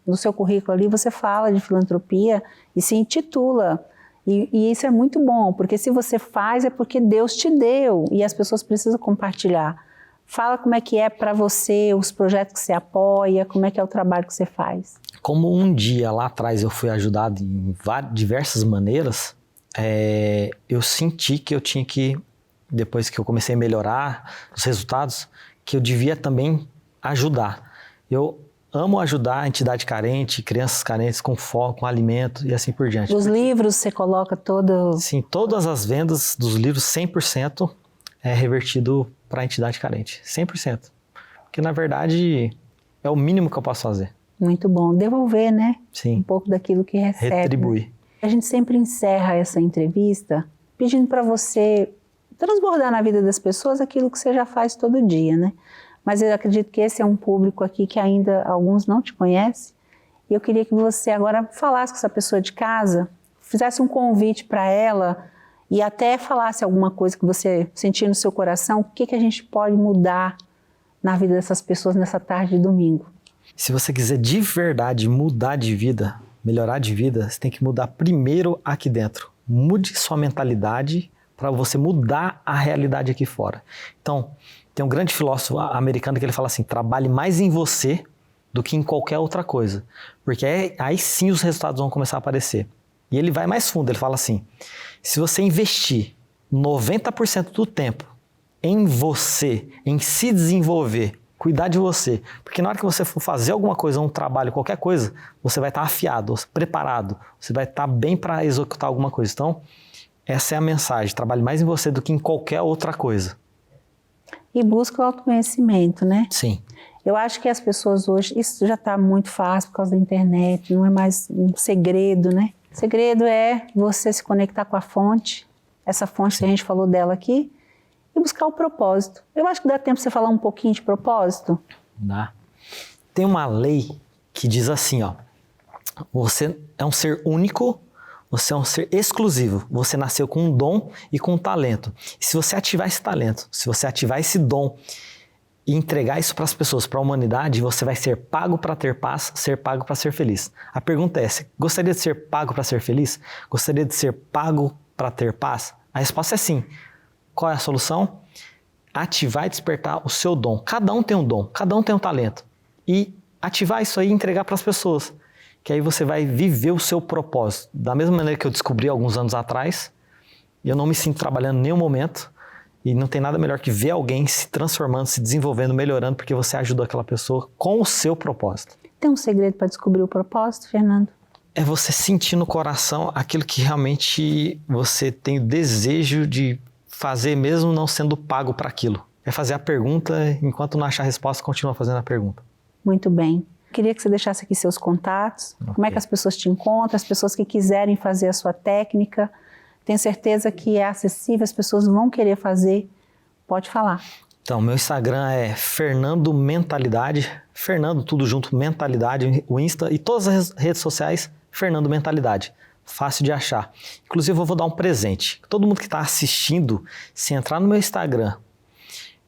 no seu currículo ali, você fala de filantropia e se intitula. E isso é muito bom, porque se você faz é porque Deus te deu e as pessoas precisam compartilhar. Fala como é que é para você, os projetos que você apoia, como é que é o trabalho que você faz. Como um dia lá atrás eu fui ajudado em diversas maneiras, eu senti que eu tinha que, depois que eu comecei a melhorar os resultados, que eu devia também ajudar. Eu amo ajudar a entidade carente, crianças carentes com fome, com alimento e assim por diante. Os livros você coloca todo... Sim, todas as vendas dos livros, 100% é revertido para a entidade carente, 100%. Porque na verdade é o mínimo que eu posso fazer. Muito bom, devolver, né? Sim. Um pouco daquilo que recebe. Retribuir. Né? A gente sempre encerra essa entrevista pedindo para você transbordar na vida das pessoas aquilo que você já faz todo dia, né? Mas eu acredito que esse é um público aqui que ainda alguns não te conhecem. E eu queria que você agora falasse com essa pessoa de casa, fizesse um convite para ela e até falasse alguma coisa que você sentia no seu coração, o que a gente pode mudar na vida dessas pessoas nessa tarde de domingo. Se você quiser de verdade mudar de vida, melhorar de vida, você tem que mudar primeiro aqui dentro. Mude sua mentalidade para você mudar a realidade aqui fora. Então, tem um grande filósofo americano que ele fala assim, trabalhe mais em você do que em qualquer outra coisa, porque aí sim os resultados vão começar a aparecer. E ele vai mais fundo, ele fala assim, se você investir 90% do tempo em você, em se desenvolver, cuidar de você, porque na hora que você for fazer alguma coisa, um trabalho, qualquer coisa, você vai estar afiado, preparado, você vai estar bem para executar alguma coisa. Então, essa é a mensagem, trabalhe mais em você do que em qualquer outra coisa. E busca o autoconhecimento, né? Sim. Eu acho que as pessoas hoje, isso já está muito fácil por causa da internet, não é mais um segredo, né? O segredo é você se conectar com a fonte, essa fonte que a gente falou dela aqui, e buscar o propósito. Eu acho que dá tempo de você falar um pouquinho de propósito? Dá. Tem uma lei que diz assim, ó, você é um ser único, você é um ser exclusivo, você nasceu com um dom e com um talento. E se você ativar esse talento, se você ativar esse dom e entregar isso para as pessoas, para a humanidade, você vai ser pago para ter paz, ser pago para ser feliz. A pergunta é, você gostaria de ser pago para ser feliz? Gostaria de ser pago para ter paz? A resposta é sim. Qual é a solução? Ativar e despertar o seu dom. Cada um tem um dom, cada um tem um talento. E ativar isso aí e entregar para as pessoas. Que aí você vai viver o seu propósito. Da mesma maneira que eu descobri alguns anos atrás, eu não me sinto trabalhando em nenhum momento, e não tem nada melhor que ver alguém se transformando, se desenvolvendo, melhorando, porque você ajudou aquela pessoa com o seu propósito. Tem um segredo para descobrir o propósito, Fernando? É você sentir no coração aquilo que realmente você tem o desejo de fazer, mesmo não sendo pago para aquilo. É fazer a pergunta, enquanto não achar a resposta, continua fazendo a pergunta. Muito bem. Queria que você deixasse aqui seus contatos, okay. Como é que as pessoas te encontram, as pessoas que quiserem fazer a sua técnica. Tenho certeza que é acessível, as pessoas vão querer fazer. Pode falar. Então, meu Instagram é Fernando Mentalidade, Fernando tudo junto, Mentalidade, o Insta e todas as redes sociais, Fernando Mentalidade. Fácil de achar. Inclusive, eu vou dar um presente. Todo mundo que está assistindo, se entrar no meu Instagram,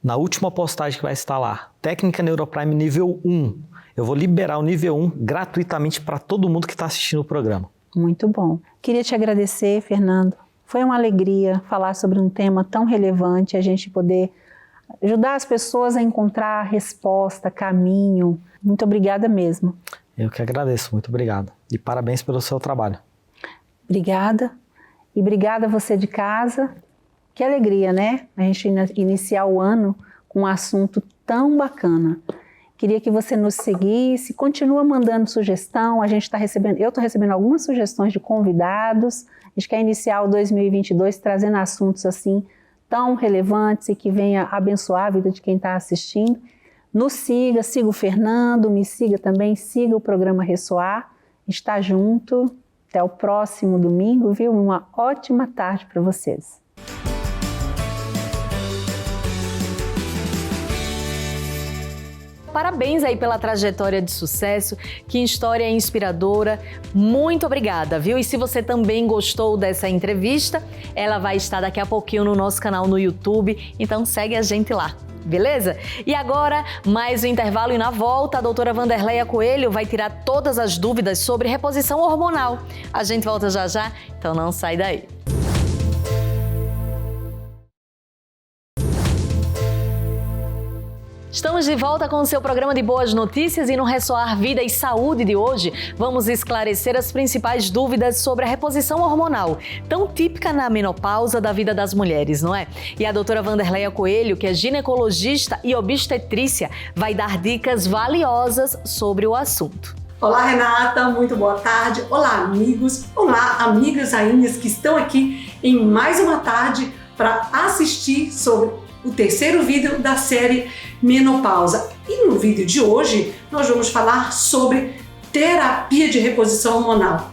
na última postagem que vai estar lá, Técnica Neuroprime nível 1, eu vou liberar o nível 1 gratuitamente para todo mundo que está assistindo o programa. Muito bom. Queria te agradecer, Fernando. Foi uma alegria falar sobre um tema tão relevante, a gente poder ajudar as pessoas a encontrar resposta, caminho. Muito obrigada mesmo. Eu que agradeço, muito obrigado. E parabéns pelo seu trabalho. Obrigada. E obrigada a você de casa. Que alegria, né? A gente iniciar o ano com um assunto tão bacana. Queria que você nos seguisse, continua mandando sugestão, eu estou recebendo algumas sugestões de convidados, a gente quer iniciar o 2022 trazendo assuntos assim tão relevantes e que venha abençoar a vida de quem está assistindo. Nos siga o Fernando, me siga também, siga o programa Ressoar, está junto, até o próximo domingo, viu? Uma ótima tarde para vocês. Parabéns aí pela trajetória de sucesso, que história inspiradora, muito obrigada, viu? E se você também gostou dessa entrevista, ela vai estar daqui a pouquinho no nosso canal no YouTube, então segue a gente lá, beleza? E agora, mais um intervalo e na volta, a doutora Wanderleia Coelho vai tirar todas as dúvidas sobre reposição hormonal. A gente volta já já, então não sai daí. Estamos de volta com o seu programa de boas notícias e no Ressoar Vida e Saúde de hoje vamos esclarecer as principais dúvidas sobre a reposição hormonal, tão típica na menopausa da vida das mulheres, não é? E a doutora Wanderleia Coelho, que é ginecologista e obstetrícia, vai dar dicas valiosas sobre o assunto. Olá, Renata, muito boa tarde. Olá, amigos. Olá, amigas rainhas que estão aqui em mais uma tarde para assistir sobre o terceiro vídeo da série Menopausa. E no vídeo de hoje nós vamos falar sobre terapia de reposição hormonal.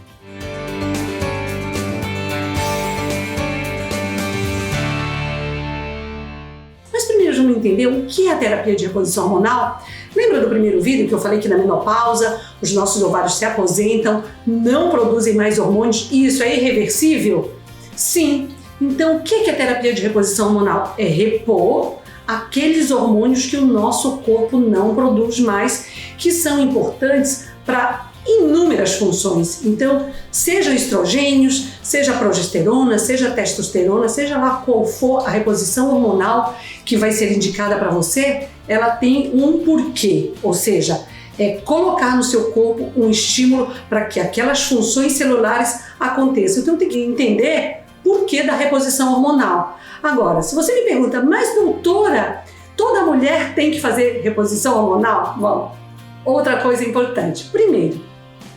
Mas primeiro vamos entender o que é a terapia de reposição hormonal. Lembra do primeiro vídeo que eu falei que na menopausa os nossos ovários se aposentam, não produzem mais hormônios e isso é irreversível? Sim. Então, o que é terapia de reposição hormonal? É repor aqueles hormônios que o nosso corpo não produz mais, que são importantes para inúmeras funções. Então, seja estrogênios, seja progesterona, seja testosterona, seja lá qual for a reposição hormonal que vai ser indicada para você, ela tem um porquê, ou seja, é colocar no seu corpo um estímulo para que aquelas funções celulares aconteçam. Então, tem que entender por que da reposição hormonal. Agora, se você me pergunta, mas doutora, toda mulher tem que fazer reposição hormonal? Bom, outra coisa importante. Primeiro,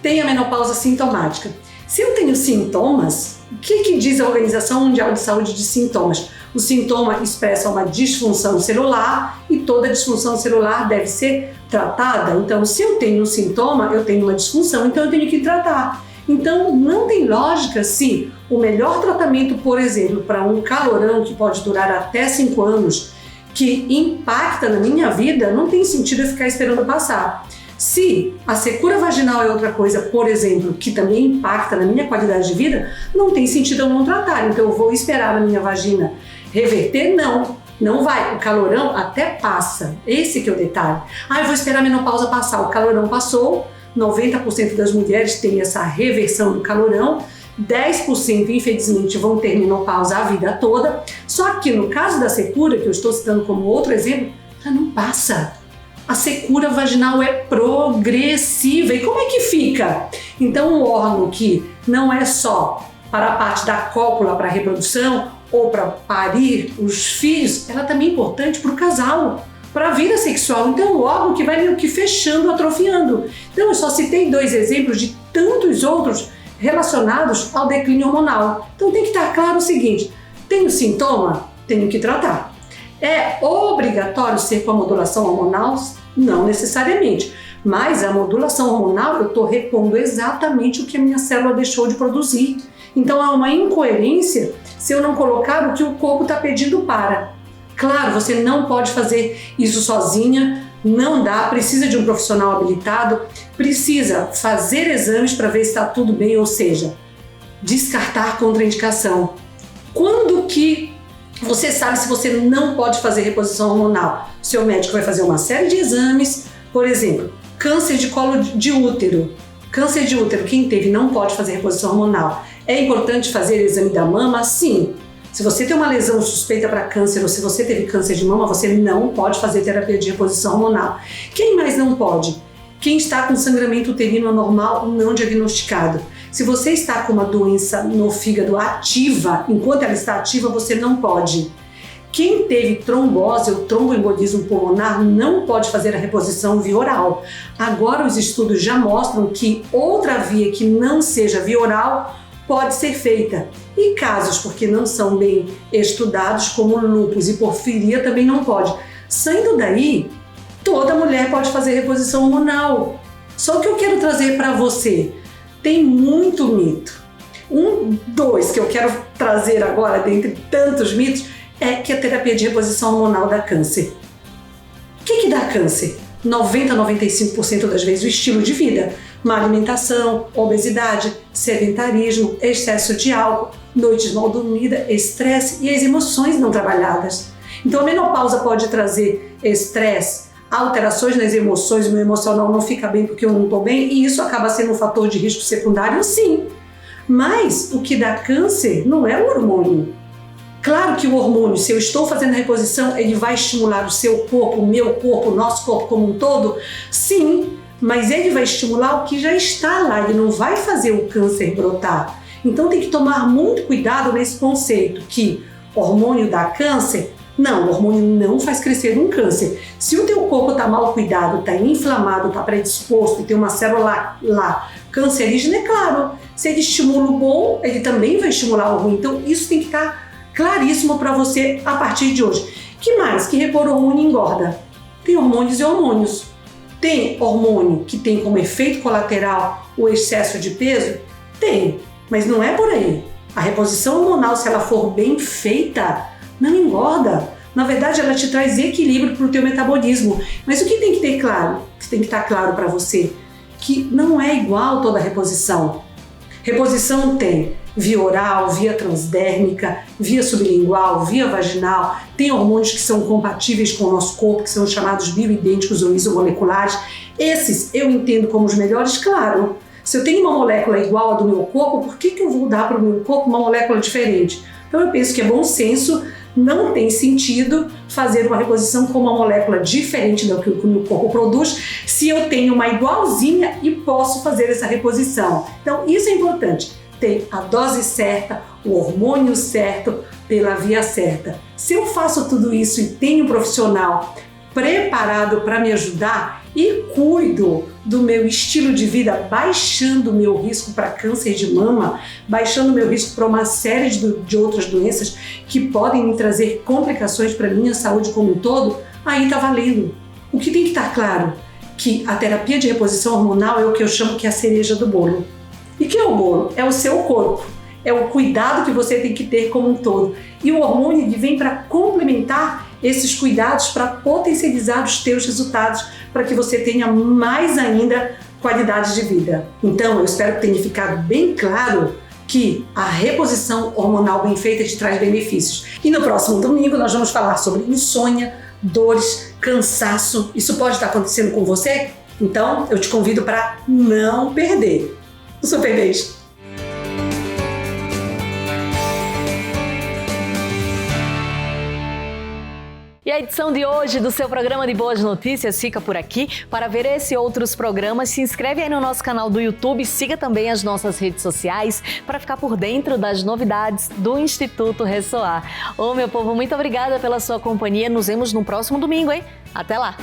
tem a menopausa sintomática. Se eu tenho sintomas, o que diz a Organização Mundial de Saúde de sintomas? O sintoma expressa uma disfunção celular e toda disfunção celular deve ser tratada. Então, se eu tenho um sintoma, eu tenho uma disfunção, então eu tenho que tratar. Então, não tem lógica se o melhor tratamento, por exemplo, para um calorão que pode durar até 5 anos, que impacta na minha vida, não tem sentido eu ficar esperando passar. Se a secura vaginal é outra coisa, por exemplo, que também impacta na minha qualidade de vida, não tem sentido eu não tratar. Então, eu vou esperar a minha vagina reverter? Não vai. O calorão até passa. Esse que é o detalhe. Eu vou esperar a menopausa passar. O calorão passou, 90% das mulheres têm essa reversão do calorão, 10% infelizmente vão ter menopausa a vida toda, só que no caso da secura, que eu estou citando como outro exemplo, ela não passa. A secura vaginal é progressiva. E como é que fica? Então, um órgão que não é só para a parte da cópula, para a reprodução ou para parir os filhos, ela também é importante para o casal, para a vida sexual. Então, o órgão que vai meio que fechando, atrofiando. Então, eu só citei 2 exemplos de tantos outros relacionados ao declínio hormonal. Então, tem que estar claro o seguinte: tenho sintoma? Tenho que tratar. É obrigatório ser com a modulação hormonal? Não necessariamente. Mas a modulação hormonal, eu estou repondo exatamente o que a minha célula deixou de produzir. Então, há uma incoerência se eu não colocar o que o corpo está pedindo para. Claro, você não pode fazer isso sozinha, não dá, precisa de um profissional habilitado, precisa fazer exames para ver se está tudo bem, ou seja, descartar contraindicação. Quando que você sabe se você não pode fazer reposição hormonal? Seu médico vai fazer uma série de exames, por exemplo, câncer de colo de útero. Câncer de útero, quem teve não pode fazer reposição hormonal. É importante fazer exame da mama? Sim. Se você tem uma lesão suspeita para câncer ou se você teve câncer de mama, você não pode fazer terapia de reposição hormonal. Quem mais não pode? Quem está com sangramento uterino anormal não diagnosticado. Se você está com uma doença no fígado ativa, enquanto ela está ativa, você não pode. Quem teve trombose ou tromboembolismo pulmonar não pode fazer a reposição via oral. Agora os estudos já mostram que outra via que não seja via oral pode ser feita. E casos porque não são bem estudados, como lúpus e porfiria, também não pode. Saindo daí, toda mulher pode fazer reposição hormonal. Só que eu quero trazer para você, tem muito mito. 2 que eu quero trazer agora, dentre tantos mitos, é que a terapia de reposição hormonal dá câncer. O que dá câncer? 90 a 95% das vezes o estilo de vida. Má alimentação, obesidade, sedentarismo, excesso de álcool, noites mal dormidas, estresse e as emoções não trabalhadas. Então a menopausa pode trazer estresse, alterações nas emoções, meu emocional não fica bem porque eu não estou bem, e isso acaba sendo um fator de risco secundário, sim. Mas o que dá câncer não é o hormônio. Claro que o hormônio, se eu estou fazendo a reposição, ele vai estimular o seu corpo, o meu corpo, o nosso corpo como um todo? Sim, mas ele vai estimular o que já está lá, ele não vai fazer o câncer brotar. Então tem que tomar muito cuidado nesse conceito que hormônio dá câncer. Não, o hormônio não faz crescer um câncer. Se o teu corpo está mal cuidado, está inflamado, está predisposto, tem uma célula lá cancerígena, é claro, se ele estimula o bom, ele também vai estimular o ruim. Então isso tem que estar claríssimo para você a partir de hoje. Que mais? Que repor hormônio engorda. Tem hormônios e hormônios. Tem hormônio que tem como efeito colateral o excesso de peso? Tem, mas não é por aí. A reposição hormonal, se ela for bem feita, não engorda. Na verdade, ela te traz equilíbrio para o teu metabolismo. Mas o que tem que ter claro? Que tem que estar claro para você que não é igual toda reposição. Reposição tem via oral, via transdérmica, via sublingual, via vaginal. Tem hormônios que são compatíveis com o nosso corpo, que são chamados bioidênticos ou isomoleculares. Esses eu entendo como os melhores, claro. Se eu tenho uma molécula igual à do meu corpo, por que eu vou dar para o meu corpo uma molécula diferente? Então eu penso que é bom senso, não tem sentido fazer uma reposição com uma molécula diferente do que o meu corpo produz, se eu tenho uma igualzinha e posso fazer essa reposição. Então isso é importante, ter a dose certa, o hormônio certo, pela via certa. Se eu faço tudo isso e tenho um profissional preparado para me ajudar e cuido do meu estilo de vida, baixando o meu risco para câncer de mama, baixando o meu risco para uma série de outras doenças que podem me trazer complicações para a minha saúde como um todo, aí está valendo. O que tem que estar claro? Que a terapia de reposição hormonal é o que eu chamo que é a cereja do bolo. E que é o bolo? É o seu corpo. É o cuidado que você tem que ter como um todo. E o hormônio vem para complementar esses cuidados, para potencializar os teus resultados, para que você tenha mais ainda qualidade de vida. Então, eu espero que tenha ficado bem claro que a reposição hormonal bem feita te traz benefícios. E no próximo domingo nós vamos falar sobre insônia, dores, cansaço. Isso pode estar acontecendo com você? Então, eu te convido para não perder. Um super beijo! E a edição de hoje do seu programa de Boas Notícias fica por aqui. Para ver esse e outros programas, se inscreve aí no nosso canal do YouTube, siga também as nossas redes sociais para ficar por dentro das novidades do Instituto Ressoar. Ô, meu povo, muito obrigada pela sua companhia. Nos vemos no próximo domingo, hein? Até lá!